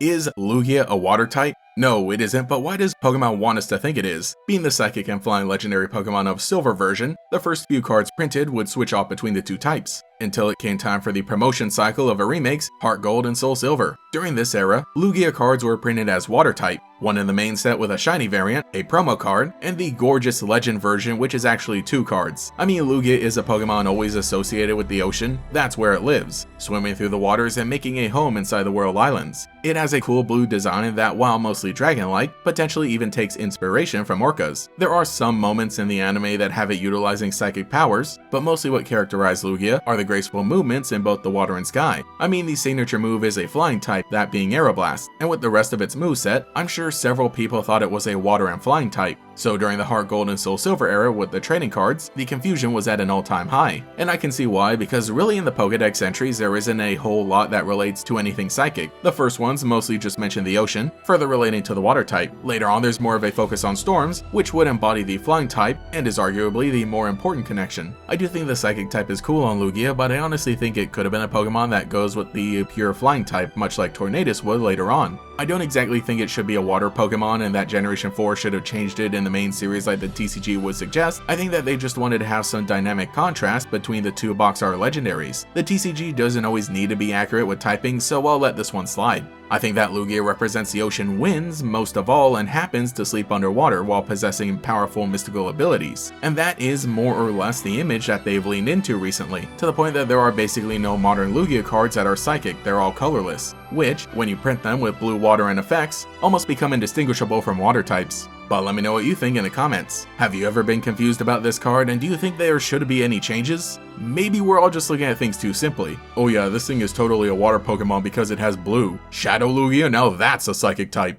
Is Lugia a water type? No, it isn't, but why does Pokemon want us to think it is? Being the psychic and flying legendary Pokemon of Silver version, the first few cards printed would switch off between the two types, until it came time for the promotion cycle of a remakes, Heart Gold and Soul Silver. During this era, Lugia cards were printed as water type, one in the main set with a shiny variant, a promo card, and the gorgeous legend version which is actually 2 cards. I mean, Lugia is a Pokemon always associated with the ocean, that's where it lives, swimming through the waters and making a home inside the World Islands. It has a cool blue design that, while mostly dragon-like, potentially even takes inspiration from orcas. There are some moments in the anime that have it utilizing psychic powers, but mostly what characterize Lugia are the graceful movements in both the water and sky. I mean, the signature move is a flying type, that being Aeroblast, and with the rest of its moveset, I'm sure several people thought it was a water and flying type. So during the Heart Gold and Soul Silver era with the trading cards, the confusion was at an all-time high. And I can see why, because really in the Pokédex entries there isn't a whole lot that relates to anything psychic. The first ones mostly just mention the ocean, further relating to the water type. Later on there's more of a focus on storms, which would embody the flying type, and is arguably the more important connection. I do think the psychic type is cool on Lugia, but I honestly think it could have been a Pokemon that goes with the pure flying type, much like Tornadus would later on. I don't exactly think it should be a water Pokemon and that Generation 4 should have changed it in the main series like the TCG would suggest. I think that they just wanted to have some dynamic contrast between the two box art legendaries. The TCG doesn't always need to be accurate with typing, so I'll let this one slide. I think that Lugia represents the ocean winds most of all and happens to sleep underwater while possessing powerful mystical abilities. And that is more or less the image that they've leaned into recently, to the point that there are basically no modern Lugia cards that are psychic, they're all colorless, which, when you print them with blue water and effects, almost become indistinguishable from water types. But let me know what you think in the comments. Have you ever been confused about this card, and do you think there should be any changes? Maybe we're all just looking at things too simply. Oh yeah, this thing is totally a water Pokemon because it has blue. Shadow Lugia? Now that's a psychic type.